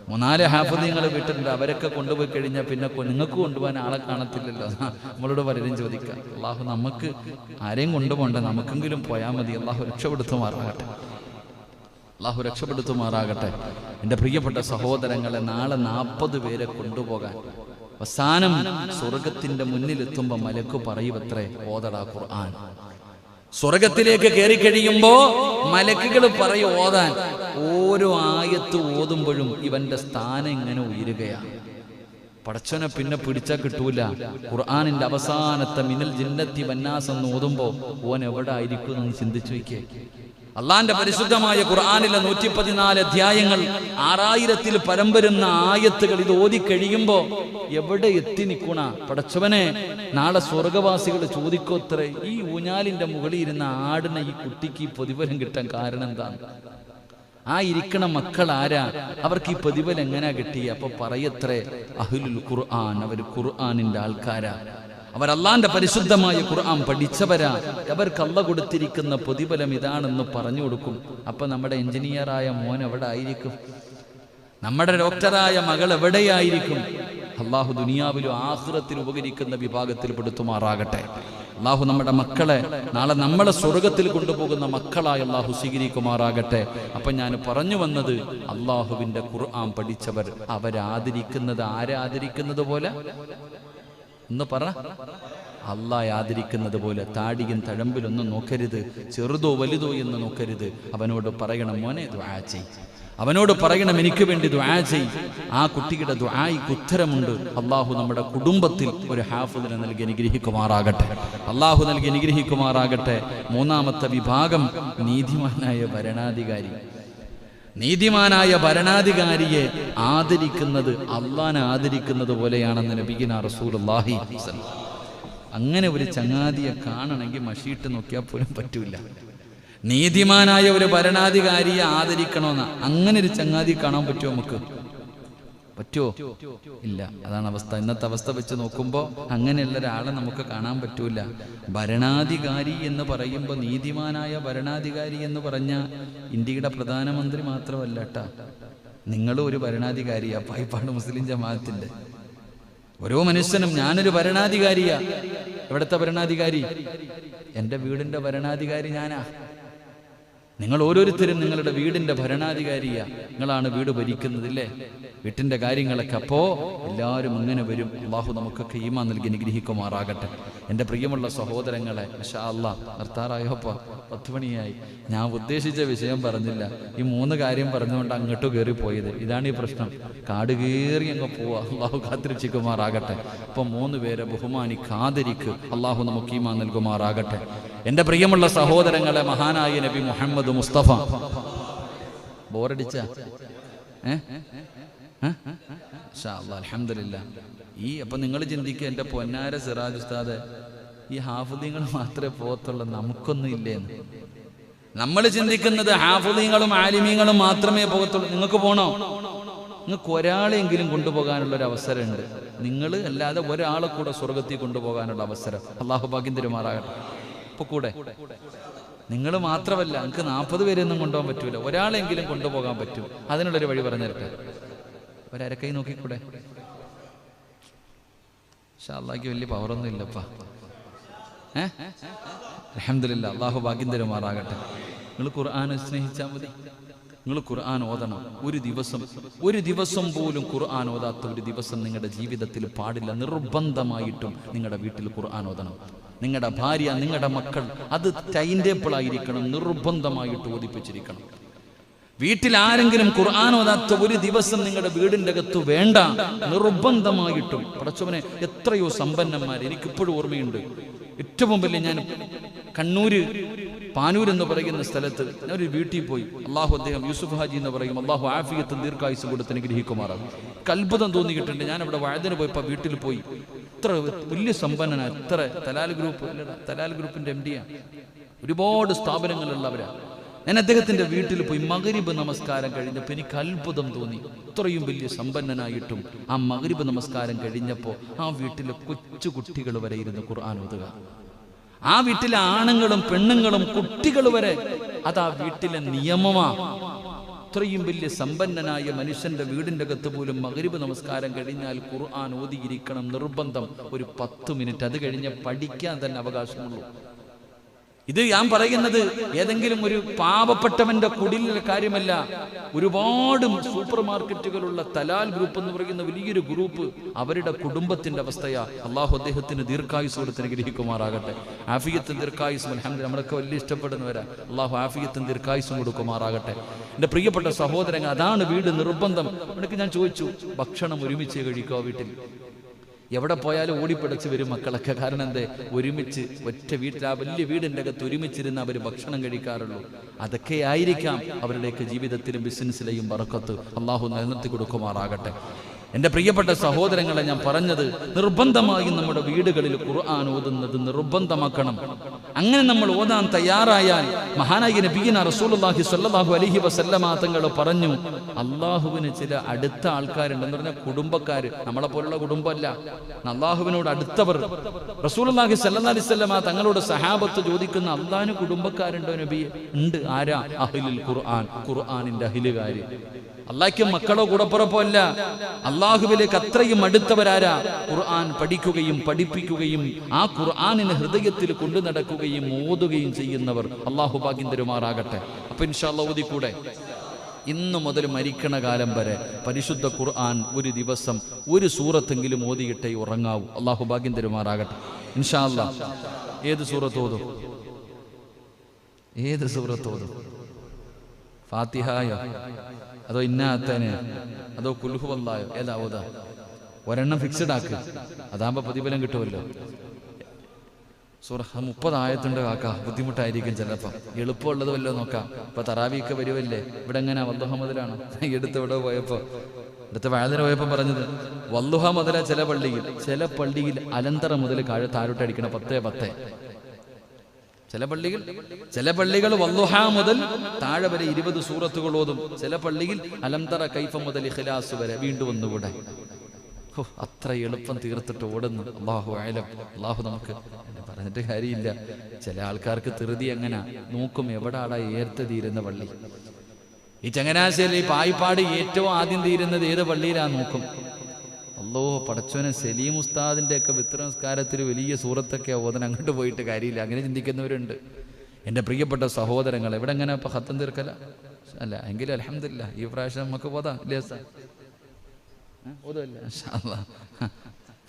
3-4 ഹാഫിളീങ്ങൾ വീട്ടിലുണ്ട്, അവരൊക്കെ കൊണ്ടുപോയി കഴിഞ്ഞാൽ പിന്നെ നിങ്ങൾക്ക് കൊണ്ടുപോകാൻ ആളെ കാണത്തില്ലല്ലോ. നമ്മളോട് പലരും ചോദിക്കാം. അള്ളാഹു നമുക്ക് ആരെയും കൊണ്ടുപോകണ്ട, നമുക്കെങ്കിലും പോയാൽ മതി. അള്ളാഹു രക്ഷപ്പെടുത്തുമാറാകട്ടെ. അള്ളാഹു രക്ഷപ്പെടുത്തുമാറാകട്ടെ. എൻ്റെ പ്രിയപ്പെട്ട സഹോദരങ്ങളെ, നാളെ 40 പേരെ കൊണ്ടുപോകാൻ അവസാനം സ്വർഗത്തിന്റെ മുന്നിലെത്തുമ്പോ മലക്ക് പറയുവത്രേ, ഓതടാ ഖുർആൻ. സ്വർഗത്തിലേക്ക് കയറി കഴിയുമ്പോ മലക്കുകൾ പറയും ഓതാൻ. ഓരോ ആയത്ത് ഓതുമ്പോഴും ഇവന്റെ സ്ഥാനം ഇങ്ങനെ ഉയരുകയാണ്. പടച്ചവനെ പിന്നെ പിടിച്ചാൽ കിട്ടൂല. ഖുർആനിന്റെ അവസാനത്തെ മിനൽ ജിന്നത്തി വന്നാസ് എന്ന് ഓതുമ്പോ ഓൻ എവിടെ ആയിരിക്കും എന്ന് ചിന്തിച്ചു വയ്ക്കേ. അള്ളാന്റെ പരിശുദ്ധമായ ഖുർആനിലെ 114 അധ്യായങ്ങൾ, 6000-ൽ പരം വരുന്ന ആയത്തുകൾ ഇത് ഓതി കഴിയുമ്പോ എവിടെ എത്തി നിൽക്കണ പടച്ചവനെ? നാളെ സ്വർഗവാസികൾ ചോദിക്കോത്രേ, ഈ ഊഞ്ഞാലിന്റെ മുകളിൽ ഇരുന്ന ആടിന ഈ കുട്ടിക്ക് ഈ പ്രതിഫലം കിട്ടാൻ കാരണം എന്താണ്? ആ ഇരിക്കണ മക്കൾ ആരാ? അവർക്ക് ഈ പ്രതിഫലം എങ്ങനെയാ കിട്ടി? അപ്പൊ പറയത്രേ, അഹ്ലുൽ ഖുർആൻ, അവർ ഖുർആനിന്റെ ആൾക്കാരാ, അവർ അള്ളാന്റെ പരിശുദ്ധമായ ഖുർആൻ പഠിച്ചവരാ, അവർക്ക് അള്ള കൊടുത്തിരിക്കുന്ന പ്രതിഫലം ഇതാണെന്ന് പറഞ്ഞു കൊടുക്കും. അപ്പൊ നമ്മുടെ എഞ്ചിനീയറായ മോൻ എവിടെ ആയിരിക്കും? നമ്മുടെ ഡോക്ടറായ മകൾ എവിടെയായിരിക്കും? അള്ളാഹു ദുനിയാവിലും ആഖിറത്തിലും ഉപകരിക്കുന്ന വിഭാഗത്തിൽ പെടുത്തുമാറാകട്ടെ. അള്ളാഹു നമ്മുടെ മക്കളെ നാളെ നമ്മളെ സ്വർഗത്തിൽ കൊണ്ടുപോകുന്ന മക്കളായി അള്ളാഹു സ്വീകരിക്കുമാറാകട്ടെ. അപ്പൊ ഞാൻ പറഞ്ഞു വന്നത്, അള്ളാഹുവിന്റെ ഖുർആൻ പഠിച്ചവർ അവരാദരിക്കുന്നത് ആരാദരിക്കുന്നത് പോലെ ഒന്ന് പറ. അള്ളാഹ് ആദരിക്കുന്നത് പോലെ താടിയും തഴമ്പിലൊന്നും നോക്കരുത്, ചെറുതോ വലുതോ എന്ന് നോക്കരുത്. അവനോട് പറയണം, മോനെ ദുആ ചെയ്. അവനോട് പറയണം, എനിക്ക് വേണ്ടി ദുആ ചെയ്. ആ കുട്ടിയുടെ ദുആയ്ക്ക് ഉത്തരമുണ്ട്. അള്ളാഹു നമ്മുടെ കുടുംബത്തിൽ ഒരു ഹാഫിദിനെ നൽകി അനുഗ്രഹിക്കുമാറാകട്ടെ. അള്ളാഹു നൽകി അനുഗ്രഹിക്കുമാറാകട്ടെ. 3-ാമത്തെ വിഭാഗം നീതിമാനായ ഭരണാധികാരി. നീതിമാനായ ഭരണാധികാരിയെ ആദരിക്കുന്നത് അള്ളാനെ ആദരിക്കുന്നത് പോലെയാണെന്ന് നബിയിന റസൂലുള്ളാഹി. അങ്ങനെ ഒരു ചങ്ങാതിയെ കാണണമെങ്കിൽ മഷീട്ട് നോക്കിയാൽ പോലും പറ്റൂല. നീതിമാനായ ഒരു ഭരണാധികാരിയെ ആദരിക്കണമെന്ന് അങ്ങനെ ഒരു ചങ്ങാതി കാണാൻ പറ്റുമോ? നമുക്ക് പറ്റുമോ? ഇല്ല. അതാണ് അവസ്ഥ. ഇന്നത്തെ അവസ്ഥ വെച്ച് നോക്കുമ്പോൾ അങ്ങനെയുള്ള ഒരാളെ നമുക്ക് കാണാൻ പറ്റൂല. ഭരണാധികാരി എന്ന് പറയുമ്പോൾ, നീതിമാനായ ഭരണാധികാരി എന്ന് പറഞ്ഞ ഇന്ത്യയുടെ പ്രധാനമന്ത്രി മാത്രമല്ല കേട്ടാ, നിങ്ങളും ഒരു ഭരണാധികാരിയാ. പായിപ്പാട് മുസ്ലിം ജമാഅത്തിന്റെ ഓരോ മനുഷ്യനും ഞാനൊരു ഭരണാധികാരിയാ. എവിടുത്തെ ഭരണാധികാരി? എൻ്റെ വീടിന്റെ ഭരണാധികാരി ഞാനാ. നിങ്ങൾ ഓരോരുത്തരും നിങ്ങളുടെ വീടിന്റെ ഭരണാധികാരിയാ, നിങ്ങളാണ് വീട് ഭരിക്കുന്നതില്ലേ, വീട്ടിന്റെ കാര്യങ്ങളൊക്കെ. അപ്പോൾ എല്ലാവരും ഇങ്ങനെ വരും. അള്ളാഹു നമുക്കൊക്കെ ഈമാൻ നൽകി അനുഗ്രഹിക്കുമാറാകട്ടെ. എൻ്റെ പ്രിയമുള്ള സഹോദരങ്ങളെ, ഇൻഷാ അല്ലാഹ് നിർത്താറായപ്പോൾ 10 മണിയായി. ഞാൻ ഉദ്ദേശിച്ച വിഷയം പറഞ്ഞില്ല, ഈ 3 കാര്യം പറഞ്ഞുകൊണ്ട് അങ്ങോട്ട് കയറി പോയത്. ഇതാണ് ഈ പ്രശ്നം, കാട് കയറി അങ്ങ് പോവാ. അള്ളാഹു കാത്തിരക്ഷിക്കുമാറാകട്ടെ. അപ്പം 3 പേരെ ബഹുമാനിക്കാതിരിക്ക് അള്ളാഹു നമുക്ക് ഈമാൻ നൽകുമാറാകട്ടെ. എൻ്റെ പ്രിയമുള്ള സഹോദരങ്ങളെ, മഹാനായ നബി മുഹമ്മദ് മുസ്തഫ ബോറടിച്ച അൽഹംദുലില്ലാ. അപ്പം നിങ്ങൾ ചിന്തിക്കുക, എൻ്റെ പൊന്നാര സിറാജ് ഉസ്താദ്, ഈ ഹാഫിദീങ്ങൾ മാത്രമേ പോകത്തുള്ളൂ, നമുക്കൊന്നും ഇല്ലേന്ന്. നമ്മൾ ചിന്തിക്കുന്നത് ഹാഫിദീങ്ങളും ആലിമീങ്ങളും മാത്രമേ പോകത്തുള്ളൂ. നിങ്ങൾക്ക് പോകണോ? നിങ്ങൾക്ക് ഒരാളെങ്കിലും കൊണ്ടുപോകാനുള്ളൊരു അവസരമുണ്ട്. നിങ്ങൾ അല്ലാതെ ഒരാളെ കൂടെ സ്വർഗത്തിൽ കൊണ്ടുപോകാനുള്ള അവസരം അള്ളാഹു ഭാഗ്യം തരുമാറാകട്ടെ. ഇപ്പൊ കൂടെ നിങ്ങൾ മാത്രമല്ല, നിങ്ങൾക്ക് 40 പേരെയൊന്നും കൊണ്ടുപോകാൻ പറ്റൂല, ഒരാളെങ്കിലും കൊണ്ടുപോകാൻ പറ്റും. അതിനുള്ളൊരു വഴി പറഞ്ഞു തരട്ടെ. ഒരരക്കൈ നോക്കിക്കൂടെ? അല്ലാഹുക്ക് വലിയ പവറൊന്നും ഇല്ലപ്പാ. അൽഹംദുലില്ലാ, അള്ളാഹു ഭാഗ്യം തരുമാറാകട്ടെ. നിങ്ങൾ ഖുർആനെ സ്നേഹിച്ചാൽ മതി. നിങ്ങൾ ഖുർആൻ ഓതണം. ഒരു ദിവസം പോലും ഖുർആൻ ഓതാത്ത ഒരു ദിവസം നിങ്ങളുടെ ജീവിതത്തിൽ പാടില്ല. നിർബന്ധമായിട്ടും നിങ്ങളുടെ വീട്ടിൽ ഖുർആൻ ഓതണം. നിങ്ങളുടെ ഭാര്യ, നിങ്ങളുടെ മക്കൾ, അത് ടൈം ടേബിൾ ആയിരിക്കണം, നിർബന്ധമായിട്ട് ഓതിപ്പിച്ചിരിക്കണം. വീട്ടിൽ ആരെങ്കിലും ഖുർആൻ ഓതാത്ത ഒരു ദിവസം നിങ്ങളുടെ വീടിൻ്റെ അകത്ത് വേണ്ട, നിർബന്ധമായിട്ടും. പടച്ചവനെ, എത്രയോ സമ്പന്നന്മാർ എനിക്കിപ്പോഴും ഓർമ്മയുണ്ട്. ഏറ്റവും വലിയ, ഞാൻ കണ്ണൂര് പാനൂർ എന്ന് പറയുന്ന സ്ഥലത്ത് ഞാൻ ഒരു വീട്ടിൽ പോയി. അള്ളാഹു, അദ്ദേഹം യൂസുഫ് ഹാജി എന്ന് പറയും, അള്ളാഹു ആഫിയത്തും ദീർഘായുസ്സും കൊടുത്ത് അനുഗ്രഹിക്കുമാറാകും. അത്ഭുതം തോന്നിയിട്ടുണ്ട്. ഞാൻ അവിടെ വഴുതിന് പോയപ്പോൾ വീട്ടിൽ പോയി. എത്ര വലിയ സമ്പന്നനാണ്, എത്ര തലാൽ ഗ്രൂപ്പിന്റെ MD ആണ്, ഒരുപാട് സ്ഥാപനങ്ങളുള്ളവരാണ്. ഞാൻ അദ്ദേഹത്തിന്റെ വീട്ടിൽ പോയി മഗ്രിബ് നമസ്കാരം കഴിഞ്ഞപ്പോൾ എനിക്ക് അത്ഭുതം തോന്നി. ഇത്രയും വലിയ സമ്പന്നനായിട്ടും ആ മഗ്രിബ് നമസ്കാരം കഴിഞ്ഞപ്പോൾ ആ വീട്ടിലെ കൊച്ചു കുട്ടികൾ വരെ ഇരുന്ന് ഖുർആൻ ഓതുക. ആ വീട്ടിലെ ആണുങ്ങളും പെണ്ണുങ്ങളും കുട്ടികൾ വരെ, അത് ആ വീട്ടിലെ നിയമമാ. ഇത്രയും വലിയ സമ്പന്നനായ മനുഷ്യന്റെ വീടിന്റെ അകത്ത് പോലും മഗ്രിബ് നമസ്കാരം കഴിഞ്ഞാൽ ഖുർആൻ ഓതിയിരിക്കണം, നിർബന്ധം. ഒരു 10 മിനിറ്റ്, അത് കഴിഞ്ഞ് പഠിക്കാൻ തന്നെ അവകാശമുള്ളൂ. ഇത് ഞാൻ പറയുന്നത് ഏതെങ്കിലും ഒരു പാവപ്പെട്ടവന്റെ കുടിലിലെ കാര്യമല്ല. ഒരുപാട് സൂപ്പർ മാർക്കറ്റുകളുള്ള തലാൽ ഗ്രൂപ്പ് എന്ന് പറയുന്ന വലിയൊരു ഗ്രൂപ്പ്, അവരുടെ കുടുംബത്തിന്റെ അവസ്ഥയാ. അള്ളാഹു അദ്ദേഹത്തിന് ദീർഘായുസ് കൊടുത്ത് അനുഗ്രഹിക്കുമാറാകട്ടെ. ആഫിയത്തും ദീർഘായുസും അൽഹംദുലില്ലാ, നമ്മളൊക്കെ വലിയ ഇഷ്ടപ്പെടുന്നവരാ. അള്ളാഹു ആഫിയത്തും ദീർഘായുസും കൊടുക്കുമാറാകട്ടെ. എൻ്റെ പ്രിയപ്പെട്ട സഹോദരങ്ങൾ, അതാണ് വീട് നിർബന്ധം. എനിക്ക് ഞാൻ ചോദിച്ചു, ഭക്ഷണം ഒരുമിച്ച് കഴിക്കുക വീട്ടിൽ? എവിടെ പോയാലും ഓടിപ്പിടച്ച് വരും മക്കളൊക്കെ. കാരണം എന്തേ? ഒരുമിച്ച് ഒറ്റ വീട്ടിൽ, ആ വലിയ വീടിൻ്റെ അകത്ത് ഒരുമിച്ചിരുന്ന് അവർ ഭക്ഷണം കഴിക്കാറുള്ളൂ. അതൊക്കെ ആയിരിക്കാം അവരുടെയൊക്കെ ജീവിതത്തിലും ബിസിനസ്സിലെയും ബറക്കത്ത്. അള്ളാഹു നിലനിർത്തി കൊടുക്കുമാറാകട്ടെ. എൻ്റെ പ്രിയപ്പെട്ട സഹോദരങ്ങളെ, ഞാൻ പറഞ്ഞത്, നിർബന്ധമായും നമ്മുടെ വീടുകളിൽ ഖുർആൻ ഓതുന്നത് നിർബന്ധമാക്കണം. അങ്ങനെ നമ്മൾ ഓതാൻ തയ്യാറായാൽ, മഹാനായ നബിയിന റസൂലുള്ളാഹി സ്വല്ലല്ലാഹു അലൈഹി വസല്ലമ തങ്ങൾ പറഞ്ഞു, അള്ളാഹുവിന് ചില അടുത്ത ആൾക്കാരുണ്ടെന്ന് പറഞ്ഞാൽ കുടുംബക്കാർ, നമ്മളെ പോലുള്ള കുടുംബമല്ല, അള്ളാഹുവിനോട് അടുത്തവർ. റസൂലുള്ളാഹി സ്വല്ലല്ലാഹു അലൈഹി വസല്ലമ തങ്ങളോട് സഹാബത്ത് ചോദിക്കുന്ന, അള്ളാഹിന് കുടുംബക്കാരുണ്ടോ നബിയെ? ഉണ്ട്. ആരാ? അഹ്ലുൽ ഖുർആൻ, ഖുർആനിന്റെ അഹ്ലുകാര്. അള്ളാഹ്ക്ക് മക്കളോ കൂടപ്പുറപ്പോ അല്ല, അള്ളാഹുവിലേക്ക് അത്രയും അടുത്തവരാരാ? ഖുർആൻ പഠിക്കുകയും പഠിപ്പിക്കുകയും ആ ഖുർആനിനെ ഹൃദയത്തിൽ കൊണ്ടു നടക്കുകയും ഓതുകയും ചെയ്യുന്നവർ. അള്ളാഹു ഭാഗ്യം തരുമാറാകട്ടെ. അപ്പൊ ഇൻഷാ അല്ലാഹ് ഓതിക്കൂടെ? ഇന്നു മുതൽ മരിക്കണ കാലം വരെ പരിശുദ്ധ ഖുർആൻ ഒരു ദിവസം ഒരു സൂറത്തെങ്കിലും ഓതിയിട്ടേ ഉറങ്ങാവൂ. അള്ളാഹു ഭാഗ്യം തരുമാറാകട്ടെ. ഇൻഷാ അല്ലാഹ്. ഏത് സൂറത്ത് ഓതും? ഏത് സൂറത്ത് ഓതും? ഫാത്തിഹയോ അതോ ഇന്നാത്തനെയോ അതോ ഖുൽ ഹുവല്ലാഹയോ? ഏതാ ഓതാ? ഒരെണ്ണം ഫിക്സഡ് ആക്ക്, അതാകുമ്പോ പ്രതിഫലം കിട്ടുമല്ലോ. സൂറ 30 ആയത്തുണ്ട് കാക്ക, ബുദ്ധിമുട്ടായിരിക്കും ചിലപ്പോൾ. എളുപ്പമുള്ളത് വല്ലോ നോക്കാം. ഇപ്പൊ തറാവീക്ക് വരുമല്ലേ, ഇവിടെ എങ്ങനെ വല്ലുഹ മുതലാണ്? ഇവിടെ പോയപ്പോ, അടുത്ത വഴുതിന് പോയപ്പോ പറഞ്ഞത് വല്ലുഹ മുതല. ചില പള്ളിയിൽ അലന്തറ മുതൽ താഴോട്ടടിക്കണം 10-10. ചില പള്ളികൾ വല്ലുഹ മുതൽ താഴെ വരെ 20 സൂറത്തുകൾ ഓതും. ചില പള്ളിയിൽ അലംതറ കൈഫ മുതൽ ഇഖ്ലാസ് വരെ. വീണ്ടും ഒന്നുകൂടെ. അത്ര എളുപ്പം തീർത്തിട്ട് ഓടുന്നു. അല്ലാഹു അഅലം. അല്ലാഹു നമുക്ക് പറഞ്ഞിട്ട് കാര്യമില്ല. ചില ആൾക്കാർക്ക് ധൃതി എങ്ങനെ നോക്കും, എവിടാടാ ഏർത്ത് തീരുന്ന പള്ളി. ഈ ചങ്ങനാശ്ശേരി പായിപ്പാട് ഏറ്റവും ആദ്യം തീരുന്നത് ഏത് പള്ളിയിലാ നോക്കും. അല്ലോ പടച്ചോനെ, സലീം ഉസ്താദിന്റെ ഒക്കെ വിത്ര നമസ്കാരത്തിൽ വലിയ സൂറത്തൊക്കെ ഓതൻ, അങ്ങോട്ട് പോയിട്ട് കാര്യമില്ല. അങ്ങനെ ചിന്തിക്കുന്നവരുണ്ട്. എൻ്റെ പ്രിയപ്പെട്ട സഹോദരങ്ങൾ, എവിടെ എങ്ങനെ ഇപ്പം ഹത്തം തീർക്കല അല്ല എങ്കിലും അൽഹംദുലില്ലാ ഈ പ്രാവശ്യം നമുക്ക് പോതാ ഇല്ലേ സാർ?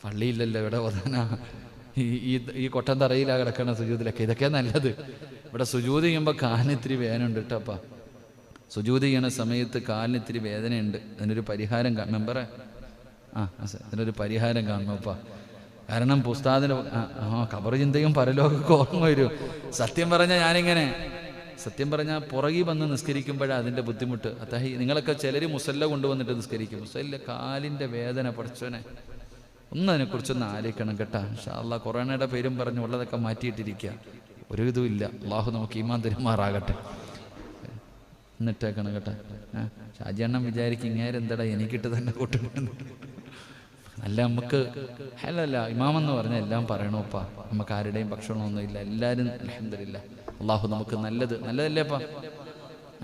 പള്ളിയില്ലല്ലോ, ഇവിടെ പോതാനാ? ഈ കൊട്ടം തറയിലാ കിടക്കണ സുജൂദിലൊക്കെ. ഇതൊക്കെ നല്ലത്. ഇവിടെ സുജൂദ് ചെയ്യുമ്പോൾ കാലിന് ഇത്തിരി വേദനയുണ്ട് കേട്ടപ്പാ. സുജൂദ് ചെയ്യണ സമയത്ത് കാലിന് ഇത്തിരി വേദനയുണ്ട്. അതിനൊരു പരിഹാരം മെമ്പറെ അതിനൊരു പരിഹാരം കാണണപ്പാ. കാരണം പുസ്താദിന് ഖബർ ചിന്തയും പരലോകമൊക്കെ ഓർമ്മ വരും. സത്യം പറഞ്ഞാൽ പുറകിൽ വന്ന് നിസ്കരിക്കുമ്പോഴാണ് അതിൻ്റെ ബുദ്ധിമുട്ട്. അതായത് നിങ്ങളൊക്കെ ചിലർ മുസല്ല കൊണ്ടുവന്നിട്ട് നിസ്കരിക്കും. മുസല്ല കാലിൻ്റെ വേദന പഠിച്ചോനെ ഒന്ന് അതിനെക്കുറിച്ചൊന്ന് ആലോചിക്കണം കേട്ടാ. ഇൻഷാ അല്ലാഹ് കൊറോണയുടെ പേരും പറഞ്ഞ് ഉള്ളതൊക്കെ മാറ്റിയിട്ടിരിക്കുക. ഒരു ഇതുമില്ല. അള്ളാഹു നമുക്ക് ഈമാൻ തരുമാറാകട്ടെ. എന്നിട്ടേക്കണം കേട്ടാ. ഷാജിയണ്ണം വിചാരിക്കും ഇങ്ങേരെന്തടാ എനിക്കിട്ട് തന്നെ കൂട്ടുന്നു. അല്ല നമുക്ക് അല്ലല്ല ഇമാമെന്ന് പറഞ്ഞാൽ എല്ലാം പറയണോപ്പാ. നമുക്ക് ആരുടെയും ഭക്ഷണമൊന്നുമില്ല. എല്ലാവരും അൽഹംദുലില്ലാ. അള്ളാഹു നമുക്ക് നല്ലതല്ലേപ്പാ.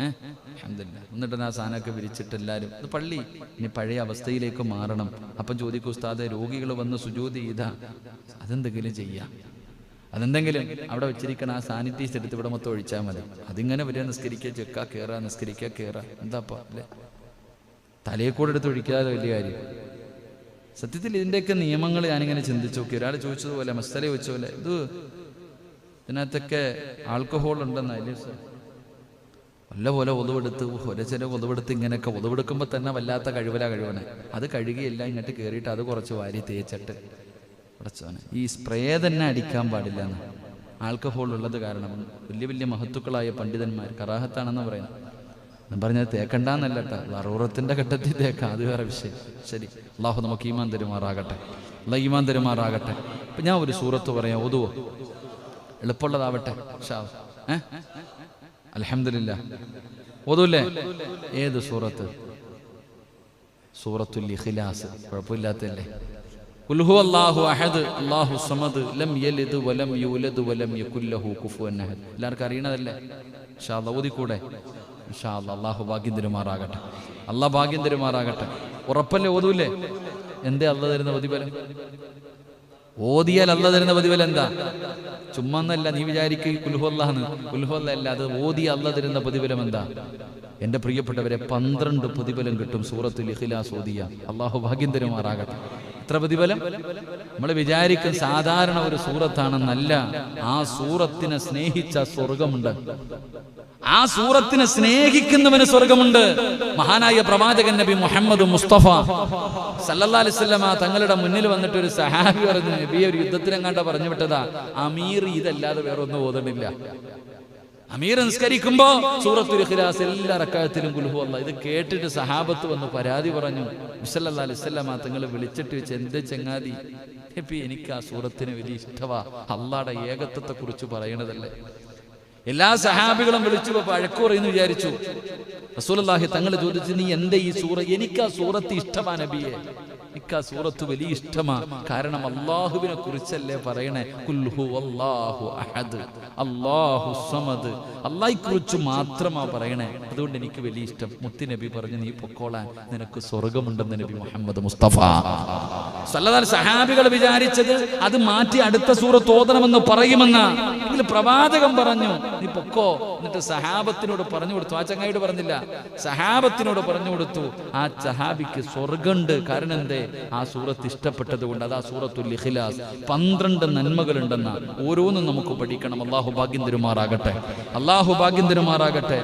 അൽഹംദുലില്ലാ. എന്നിട്ട് ആ സാധനമൊക്കെ വിരിച്ചിട്ട് എല്ലാവരും ഇത് പള്ളി ഇനി പഴയ അവസ്ഥയിലേക്ക് മാറണം. അപ്പം ചോദിക്കും ഉസ്താദെ, രോഗികൾ വന്ന് സുജൂദ് ചെയ്താ അതെന്തെങ്കിലും ചെയ്യാം. അതെന്തെങ്കിലും അവിടെ വെച്ചിരിക്കണം. ആ സാനിറ്റൈസ് എടുത്ത് ഇവിടെ മൊത്തം ഒഴിച്ചാൽ മതി. അതിങ്ങനെ വരിക, നിസ്കരിക്കുക, ചെക്കുക, കയറുക, നിസ്കരിക്കുക, കയറുക. എന്താപ്പാ അല്ലേ? തലയെ കൂടെ എടുത്ത് ഒഴിക്കാതെ വലിയ കാര്യം. സത്യത്തിൽ ഇതിൻ്റെയൊക്കെ നിയമങ്ങൾ ഞാനിങ്ങനെ ചിന്തിച്ചു നോക്കി. ഒരാൾ ചോദിച്ചതുപോലെ മസ്തല ചോദിച്ച പോലെ ഇതിനകത്തൊക്കെ ആൽക്കഹോൾ ഉണ്ടെന്നല്ലേ വല്ലപോലെ ഒതുവെടുത്ത് ചില ഒതുവെടുത്ത് ഇങ്ങനെയൊക്കെ ഒതുവെടുക്കുമ്പോൾ തന്നെ വല്ലാത്ത കഴിവനെ അത് കഴുകിയെല്ലാം ഇങ്ങോട്ട് കയറിയിട്ട് അത് കുറച്ച് വാരി തേച്ചിട്ട് അടച്ചവനെ ഈ സ്പ്രേ തന്നെ അടിക്കാൻ പാടില്ല എന്ന്. ആൽക്കഹോൾ ഉള്ളത് കാരണം വലിയ മഹത്തുക്കളായ പണ്ഡിതന്മാർ കറാഹത്താണെന്ന് പറയുന്നത്. ഞാൻ പറഞ്ഞത് തേക്കണ്ടെന്നല്ല കേട്ടോ, ലറൂറത്തിൻ്റെ ഘട്ടത്തിൽ തേക്കാം, അത് വേറെ വിഷയം. ശരി, അള്ളാഹു നമുക്ക് ഈമാൻ തരുമാറാകട്ടെ. ഈമാൻ തരുമാറാകട്ടെ. ഇപ്പം ഞാൻ ഒരു സൂറത്ത് പറയാം, ഓതുവോ? എളുപ്പമുള്ളതാവട്ടെ. അൽഹംദുലില്ലാ. ഓതൂല്ലേ? ഏത് സൂറത്ത്? സൂറത്തുൽ ഇഖ്ലാസ്. കുഴപ്പമില്ലാത്തല്ലേ? ഖുൽ ഹുവല്ലാഹു അഹദ് അല്ലാഹു സമദ് ലം യലിദ് വലം യൂലദ് വലം യകുൽ ലഹു കുഫുവൻ അഹദ്. എല്ലാവർക്കും അറിയണതല്ലേ? ഇൻഷാ അല്ലാഹ് ഓതിക്കൂടെ? ഇൻഷാ അല്ലാഹ്. അല്ലാഹു ഭാഗ്യം തരുമാറാകട്ടെ. അല്ലാഹ് ഭാഗ്യം തരുമാറാകട്ടെ. ഉറപ്പല്ലേ? ഓതൂല്ലേ? എന്തേ അല്ലാഹ് തരുന്ന പ്രതിഫലം? ഓതിയാൽ അല്ലാഹ് തരുന്ന പ്രതിഫലം എന്താ? ചുമ്മാന്നല്ല നീ വിചാരിക്കുക കുൽഹുവല്ലാഹ്. കുൽഹുവല്ലാഹ് അല്ല, അത് ഓതിയ അല്ലാഹ് തരുന്ന പ്രതിഫലം എന്താ? എൻ്റെ പ്രിയപ്പെട്ടവരെ 12 പ്രതിഫലം കിട്ടും സൂറത്തുൽ ഇഖ്ലാസ് ഓതിയ. അല്ലാഹു ഭാഗ്യം തരുമാറാകട്ടെ. എത്ര പ്രതിഫലം? നമ്മൾ വിചാരിക്കും സാധാരണ ഒരു സൂറത്താണെന്നല്ല. ആ സൂറത്തിനെ സ്നേഹിച്ച സ്വർഗമുണ്ട്. ആ സൂറത്തിനെ സ്നേഹിക്കുന്നവന് സ്വർഗമുണ്ട്. മഹാനായ പ്രവാചകൻ നബി മുഹമ്മദ് മുസ്തഫ സല്ലല്ലാഹു അലൈഹി വസല്ലമ തങ്ങളുടെ മുന്നിൽ വന്നിട്ട് ഒരു സഹാബി പറഞ്ഞു, നബി ഒരു യുദ്ധത്തിനെങ്ങാണ്ട പറഞ്ഞു വിട്ടതാ, അമീർ ഇതല്ലാതെ വേറെ ഒന്നും ഓതണില്ല. അമീർ നിസ്കരിക്കുമ്പോ സൂറത്തുൽ ഇഖ്ലാസ് എല്ലാ റക്അത്തിലും ഖുൽ ഹുവല്ലാഹ്. ഇത് കേട്ടിട്ട് സഹാബത്ത് വന്ന് പരാതി പറഞ്ഞു. സല്ലല്ലാഹു അലൈഹി വസല്ലമ തങ്ങൾ വിളിച്ചിട്ട് വെച്ച്, എന്റെ ചങ്ങാതി എനിക്ക് ആ സൂറത്തിന് വലിയ ഇഷ്ടവാ, അള്ളാഹുടെ ഏകത്വത്തെ കുറിച്ച് പറയണതല്ലേ. എല്ലാ സഹാബികളും വിളിച്ചു വഴക്കു പറയുന്നു വിചാരിച്ചു. റസൂലുള്ളാഹി തങ്ങൾ ചോദിച്ചു, നീ എന്റെ ഈ സൂറ? എനിക്ക് ആ സൂറത്ത് ഇഷ്ടമാ നബിയെ, എനിക്ക് ആ സൂറത്ത് വലിയ ഇഷ്ടമാ. കാരണം അള്ളാഹുവിനെ കുറിച്ചല്ലേ പറയണേ. ഖുൽ ഹുവല്ലാഹു അഹദ് അല്ലാഹു സമദ്. അള്ളാഹിനെ കുറിച്ച് മാത്രമാ പറയണേ. അതുകൊണ്ട് എനിക്ക് വലിയ ഇഷ്ടം. മുത്തി നബി പറഞ്ഞു, നീ പൊക്കോളാൻ, നിനക്ക് സ്വർഗമുണ്ടെന്ന് നബി മുഹമ്മദ് മുസ്തഫ സല്ലല്ലാഹു അലൈഹി വസല്ലം. സഹാബികൾ വിചാരിച്ചത് അത് മാറ്റി അടുത്ത സൂറത്ത് ഓതണമെന്ന് പറയുമെന്ന. ഇതിൽ പ്രവാചകൻ പറഞ്ഞു, നീ പൊക്കോ. എന്നിട്ട് സഹാബത്തിനോട് പറഞ്ഞു കൊടുത്തു. ആ ചങ്ങായിയോട് പറഞ്ഞില്ല, സഹാബത്തിനോട് പറഞ്ഞു കൊടുത്തു. ആ സഹാബിക്ക് സ്വർഗമുണ്ട്. കാരണം എന്തേ? ആ സൂറത്ത് ഇഷ്ടപ്പെട്ടത് കൊണ്ട്. അതാ സൂറത്തുൽ ഇഖ്ലാസ്. 12 നന്മകളുണ്ടെന്ന. ഓരോന്നും നമുക്ക് പഠിക്കണം. അല്ലാഹു ഭാഗ്യം തരുമാറാകട്ടെ. അല്ലാഹു ഭാഗ്യം തരുമാറാകട്ടെ.